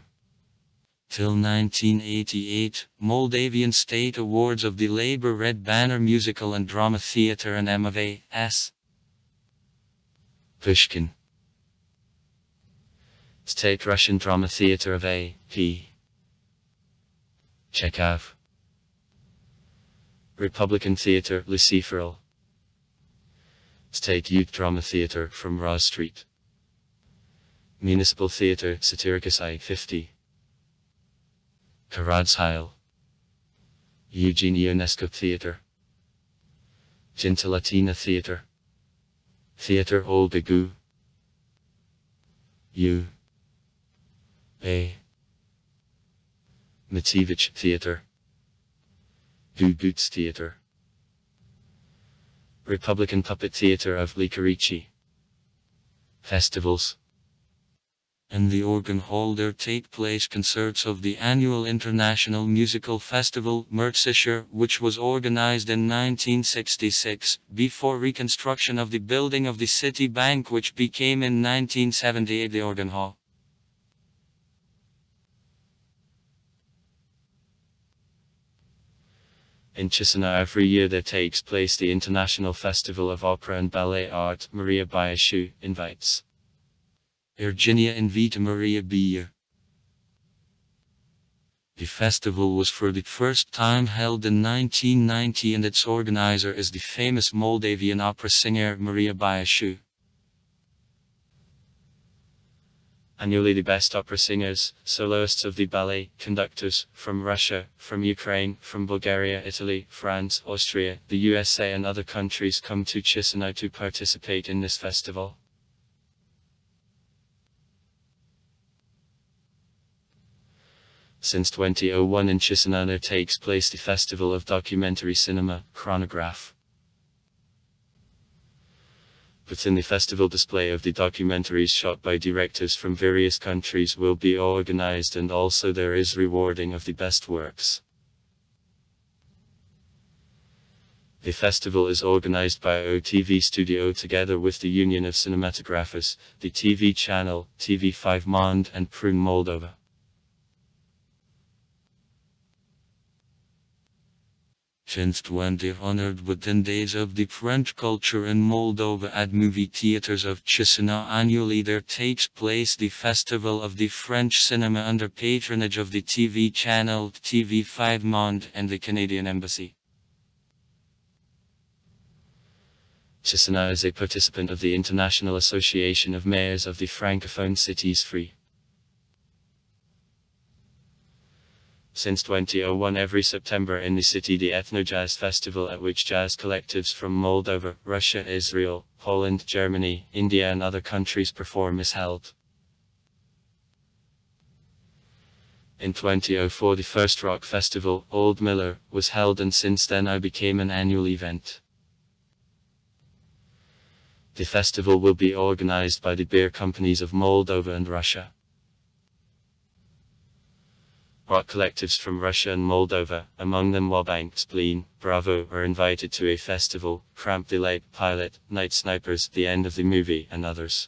Till 1988, Moldavian State Awards of the Labor Red Banner Musical and Drama Theatre and M.A.S. Pushkin. State Russian Drama Theatre of A.P. Chekhov. Republican Theatre, Luciferal. State Youth Drama Theatre from Ross Street. Municipal Theatre, Satyricus I-50. Karadshile. Eugene Ionesco Theatre. Ginta Latina Theatre. Theatre Olga Gu. U. A. Mativich Theatre. Gugut's Theatre. Republican Puppet Theatre of Likarichi. Festivals. In the organ hall there take place concerts of the annual International Musical Festival, Märtsischer, which was organized in 1966, before reconstruction of the building of the City Bank which became in 1978 the organ hall. In Chisinau every year there takes place the International Festival of Opera and Ballet Art. Maria Biashu invites. Virginia Invita Maria Bier. The festival was for the first time held in 1990 and its organizer is the famous Moldavian opera singer Maria Biashu. Annually the best opera singers, soloists of the ballet, conductors, from Russia, from Ukraine, from Bulgaria, Italy, France, Austria, the USA and other countries come to Chisinau to participate in this festival. Since 2001 in Chisinau there takes place the Festival of Documentary Cinema, Chronograph. Within the festival display of the documentaries shot by directors from various countries will be organized and also there is rewarding of the best works. The festival is organized by OTV Studio together with the Union of Cinematographers, the TV channel, TV5 Monde and Prune Moldova. Since 20 honored within days of the French culture in Moldova at movie theaters of Chisinau annually there takes place the Festival of the French Cinema under patronage of the TV channel TV5 Monde and the Canadian Embassy. Chisinau is a participant of the International Association of Mayors of the Francophone Cities Free. Since 2001 every September in the city the Ethno Jazz Festival at which jazz collectives from Moldova, Russia, Israel, Poland, Germany, India and other countries perform is held. In 2004 the first rock festival, Old Miller, was held and since then it became an annual event. The festival will be organized by the beer companies of Moldova and Russia. Rock collectives from Russia and Moldova, among them Wabank, Spleen, Bravo, are invited to a festival, Cramp Delight, Pilot, Night Snipers, The End of the Movie, and others.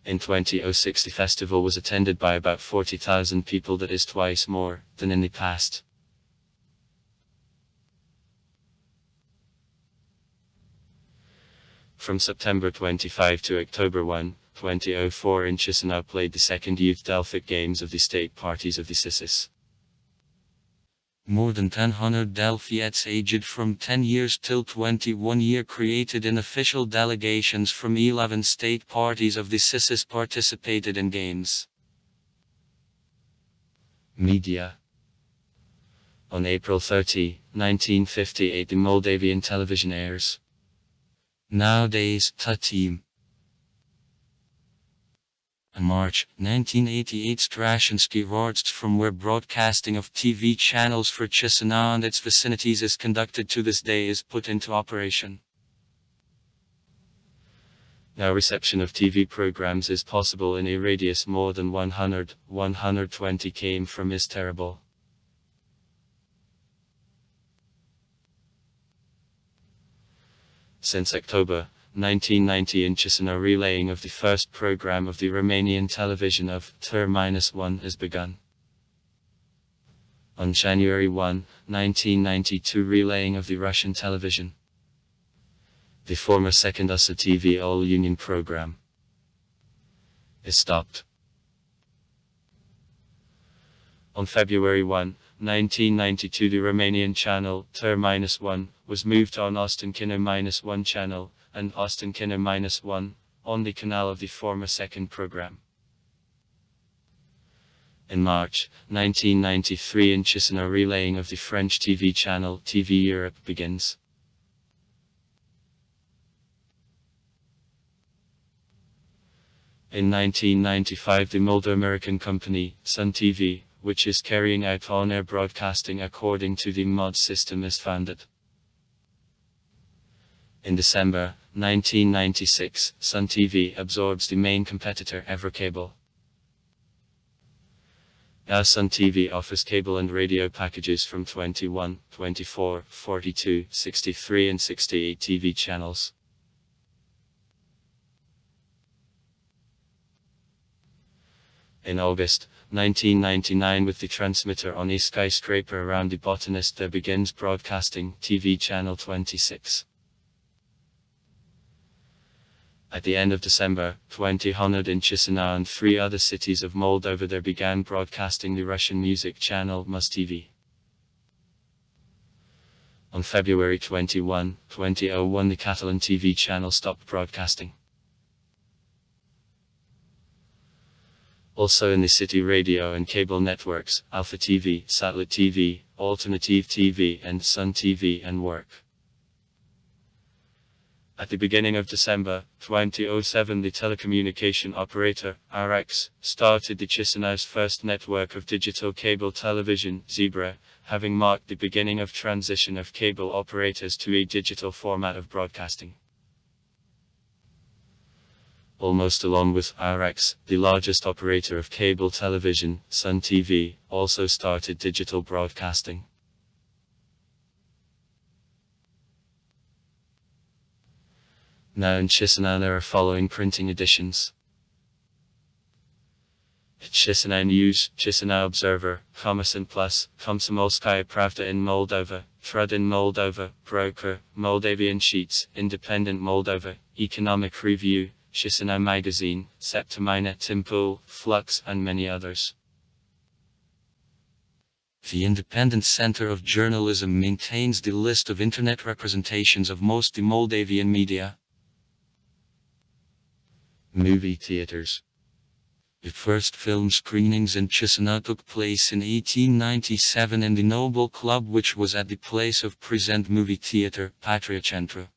In 2006 the festival was attended by about 40,000 people, that is twice more than in the past. From September 25 to October 1, 2004 in Chisinau played the second Youth Delphic Games of the state parties of the CICIS. More than 100 Delphiates aged from 10 years till 21 years created in official delegations from 11 state parties of the CICIS participated in games. Media. On April 30, 1958 the Moldavian television airs. Nowadays, team. In March 1988 Strashansky Rortst from where broadcasting of TV channels for Chisinau and its vicinities is conducted to this day is put into operation. Now reception of TV programs is possible in a radius more than 100-120 km from is terrible. Since October 1990 in Chisinau relaying of the first program of the Romanian television of Ter-1 has begun. On January 1, 1992 relaying of the Russian television. The former Second USA TV All Union program is stopped. On February 1, 1992 the Romanian channel Ter-1 was moved on Ostankino-1 channel and Ostankino-1 on the canal of the former second program. In March 1993 in Chisinau relaying of the French TV channel TV Europe begins. In 1995 the Moldo-American company, Sun TV, which is carrying out on-air broadcasting according to the MOD system is founded. In December 1996, Sun TV absorbs the main competitor Evercable. Now Sun TV offers cable and radio packages from 21, 24, 42, 63 and 68 TV channels. In August 1999 with the transmitter on a skyscraper around the Botanist there begins broadcasting TV channel 26. At the end of December 2000 in Chisinau and 3 other cities of Moldova there began broadcasting the Russian music channel Mus TV. On February 21, 2001 the Catalan TV channel stopped broadcasting. Also in the city radio and cable networks, Alpha TV, Satellite TV, Alternative TV and Sun TV and work. At the beginning of December 2007 the telecommunication operator, RX, started the Chisinau's first network of digital cable television, Zebra, having marked the beginning of transition of cable operators to a digital format of broadcasting. Almost along with RX, the largest operator of cable television, Sun TV, also started digital broadcasting. Now in Chisinau there are following printing editions. Chisinau News, Chisinau Observer, Kommersant Plus, Komsomolskaya Pravda in Moldova, Trud in Moldova, Broker, Moldavian Sheets, Independent Moldova, Economic Review, Chisinau Magazine, Septimina Timpul, Flux and many others. The Independent Center of Journalism maintains the list of internet representations of most the Moldavian media. Movie theaters. The first film screenings in Chisinau took place in 1897 in the Noble Club, which was at the place of present movie theater, Patria Centra.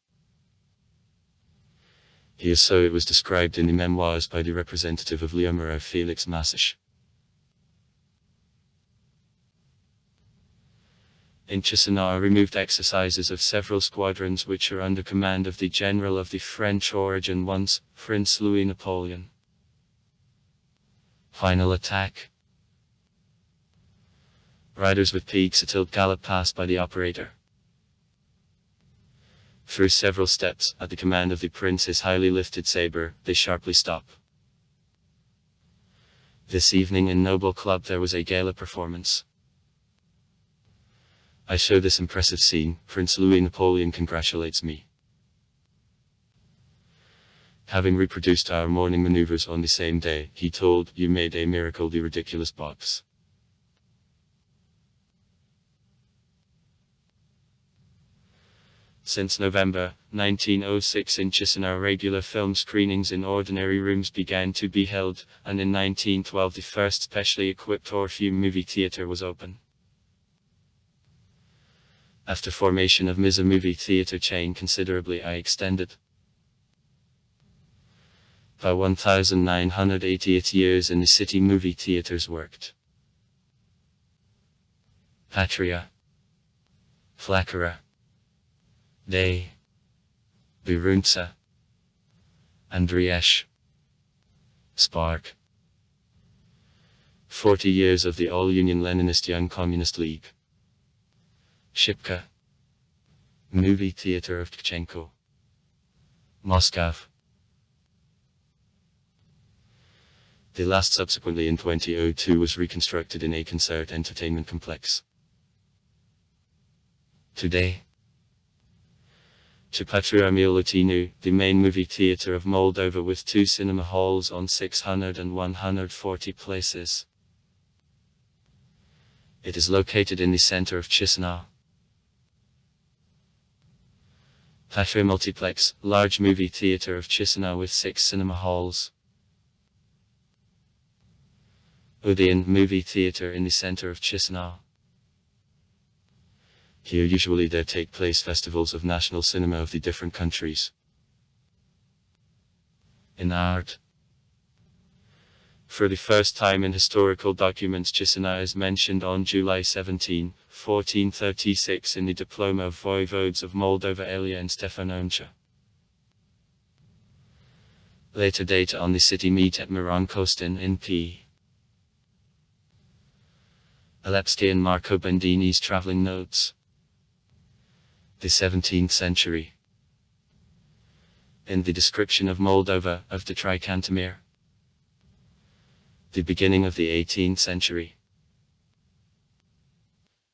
So it was described in the memoirs by the representative of Leomero Felix Masish. In Chisinau are removed exercises of several squadrons which are under command of the general of the French origin once, Prince Louis Napoleon. Final attack. Riders with peaks tilt gallop past by the operator. Through several steps, at the command of the prince's highly lifted saber, they sharply stop. This evening in Noble Club there was a gala performance. I show this impressive scene. Prince Louis Napoleon congratulates me. Having reproduced our morning maneuvers on the same day, he told, "You made a miracle, the ridiculous box." Since November 1906 in Chisinau regular film screenings in ordinary rooms began to be held, and in 1912 the first specially equipped Orpheum movie theater was open. After formation of MISA movie theater chain considerably extended. By 1980 years in the city movie theaters worked. Patria, Flakara, Day, Birunca, Andriesh, Spark. 40 years of the All-Union Leninist Young Communist League. Shipka, Movie Theater of Tkachenko, Moscow. The last subsequently in 2002 was reconstructed in a concert entertainment complex. Today, Chipatru Milutinu, the main movie theater of Moldova with 2 cinema halls on 600 and 140 places. It is located in the center of Chisinau. Patria Multiplex, large movie theater of Chisinau with 6 cinema halls. Odeon movie theater in the center of Chisinau. Here usually there take place festivals of national cinema of the different countries. In art. For the first time in historical documents Chisinau is mentioned on July 17, 1436 in the diploma of voivodes of Moldova Elia and Stefanovca. Later data on the city meet at Mirankostin in P. Alepsky and Marco Bandini's traveling notes. The 17th century. In the description of Moldova, of the Trikantamir. The beginning of the 18th century.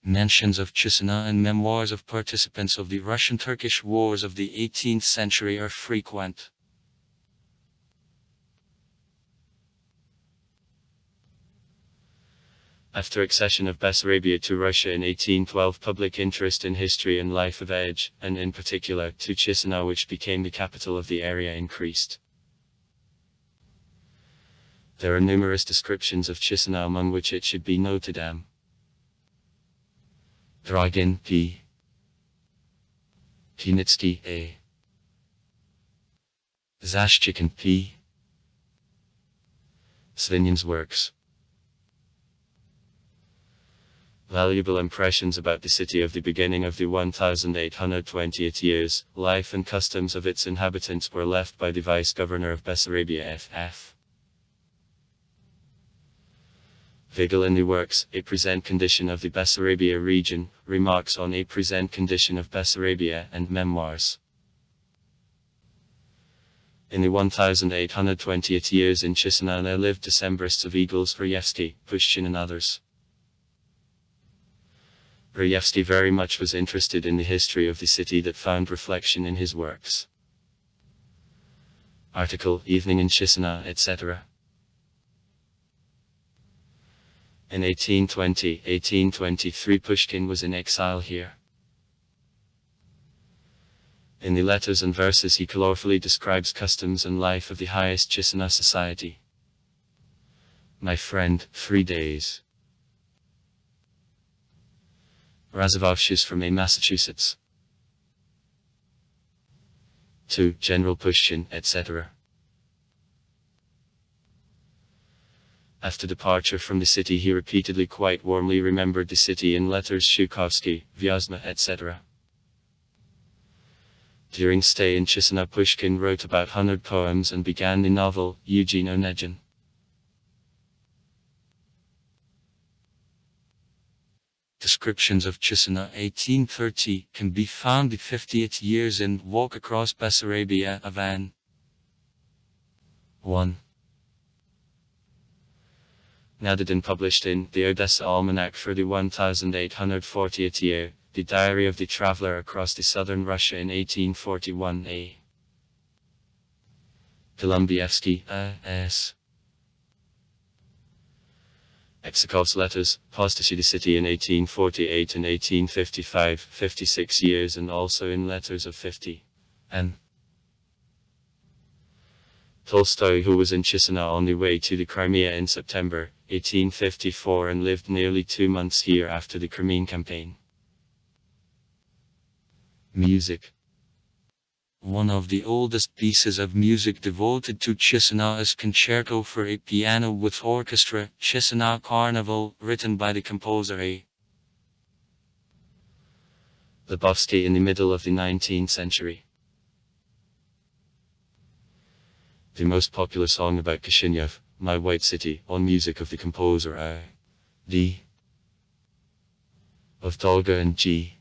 Mentions of Chisinau and memoirs of participants of the Russian-Turkish wars of the 18th century are frequent. After accession of Bessarabia to Russia in 1812, public interest in history and life of age, and in particular to Chisinau, which became the capital of the area, increased. There are numerous descriptions of Chisinau, among which it should be noted Dragin P. Kinitsky A. Zashchikin P. Svinyan's works. Valuable impressions about the city of the beginning of the 1820th years, life and customs of its inhabitants were left by the vice-governor of Bessarabia F.F. Vigil in the works, A Present Condition of the Bessarabia Region, Remarks on a Present Condition of Bessarabia and Memoirs. In the 1820th years in Chisinau there lived Decembrists of Eagles, Rayevsky, Pushkin and others. Rayevsky very much was interested in the history of the city that found reflection in his works. Article, Evening in Chisinau, etc. In 1823 Pushkin was in exile here. In the letters and verses he colorfully describes customs and life of the highest Chisinau society. My friend, 3 days. Razovovshiz from A, Massachusetts. 2. General Pushkin, etc. After departure from the city he repeatedly quite warmly remembered the city in letters Shukovsky, Vyazma, etc. During stay in Chisinau Pushkin wrote about 100 poems and began the novel, Eugene Onegin. Descriptions of Chisinau 1830 can be found the 50th years in Walk Across Bessarabia, Avan. 1. Nadadin published in the Odessa Almanac for the 1840th year, the Diary of the Traveler Across the Southern Russia in 1841 A. Kolumbievsky, A.S. Exakov's letters, Apostasy the city in 1848 and 1855, 56 years and also in letters of 50. N. Tolstoy, who was in Chisinau on the way to the Crimea in September 1854 and lived nearly 2 months here after the Crimean campaign. Music. One of the oldest pieces of music devoted to Chisinau is Concerto for a Piano with Orchestra, Chisinau Carnival, written by the composer A. Lebowski in the middle of the 19th century. The most popular song about Kishinev, My White City, on music of the composer A. D. of Dolga and G.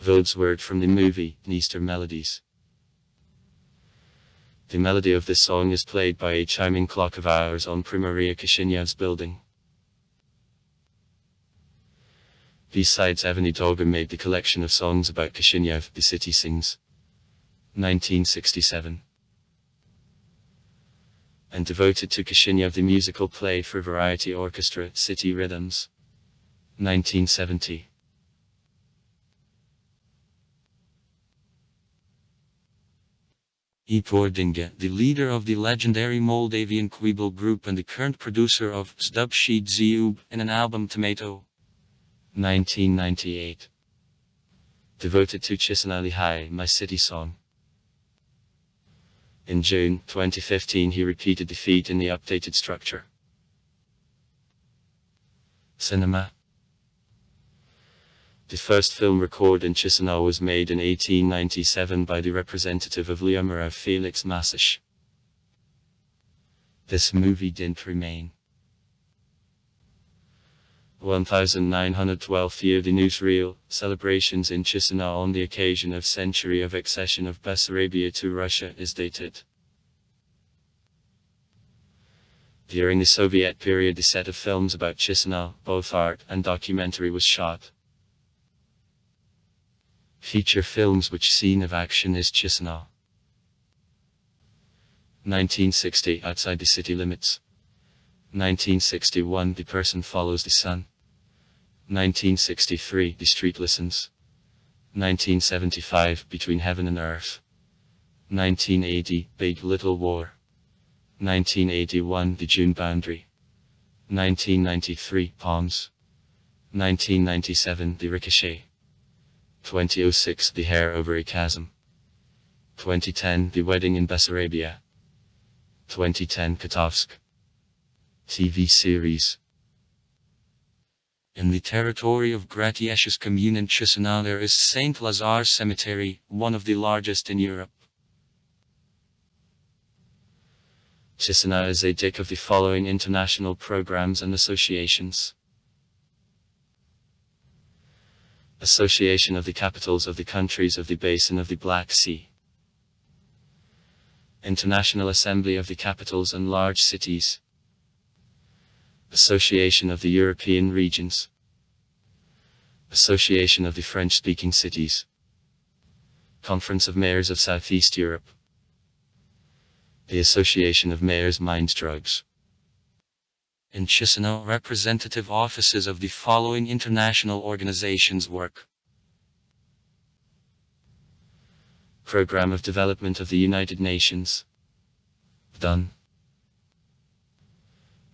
Wordsworth from the movie, Dniester Melodies. The melody of this song is played by a chiming clock of hours on Primaria Kishinev's building. Besides, Evgeny Dolga made the collection of songs about Kishinev, The City Sings, 1967. And devoted to Kishinev the musical play for variety orchestra, City Rhythms, 1970. Igor Dinga, the leader of the legendary Moldavian Quibble group and the current producer of Zdubshid Ziub, in an album Tomato, 1998. Devoted to Chisinau Lihai, My City Song. In June 2015 he repeated the feat in the updated structure. Cinema. The first film recorded in Chisinau was made in 1897 by the representative of Lyumarov Felix Masish. This movie didn't remain. 1912th year The newsreel, celebrations in Chisinau on the occasion of century of accession of Bessarabia to Russia is dated. During the Soviet period the set of films about Chisinau, both art and documentary, was shot. Feature films which scene of action is Chisinau. 1960 Outside the City Limits. 1961 The Person Follows the Sun. 1963 The Street Listens. 1975 Between Heaven and Earth. 1980 Big Little War. 1981 The June Boundary. 1993 Palms. 1997 The Ricochet. 2006 The Hair Over a Chasm. 2010 The Wedding in Bessarabia. 2010 Kotovsk. TV series. In the territory of Gratiesh's commune in Chisinau there is Saint Lazare Cemetery, one of the largest in Europe. Chisinau is a dick of the following international programs and associations. Association of the Capitals of the Countries of the Basin of the Black Sea. International Assembly of the Capitals and Large Cities. Association of the European Regions. Association of the French-speaking Cities. Conference of Mayors of Southeast Europe. The Association of Mayors Mind Drugs. In Chisinau, representative offices of the following international organizations work. Program of Development of the United Nations. Done.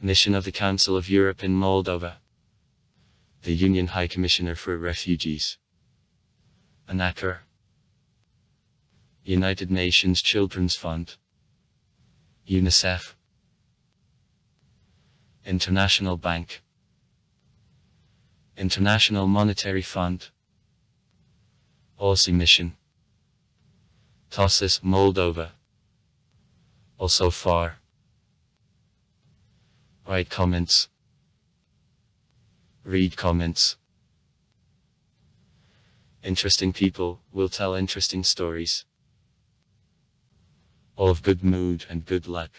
Mission of the Council of Europe in Moldova. The Union High Commissioner for Refugees. ANACR. United Nations Children's Fund. UNICEF. International Bank. International Monetary Fund. OSCE Mission. TOSIS, Moldova. Also far. Write comments. Read comments. Interesting people will tell interesting stories. All of good mood and good luck.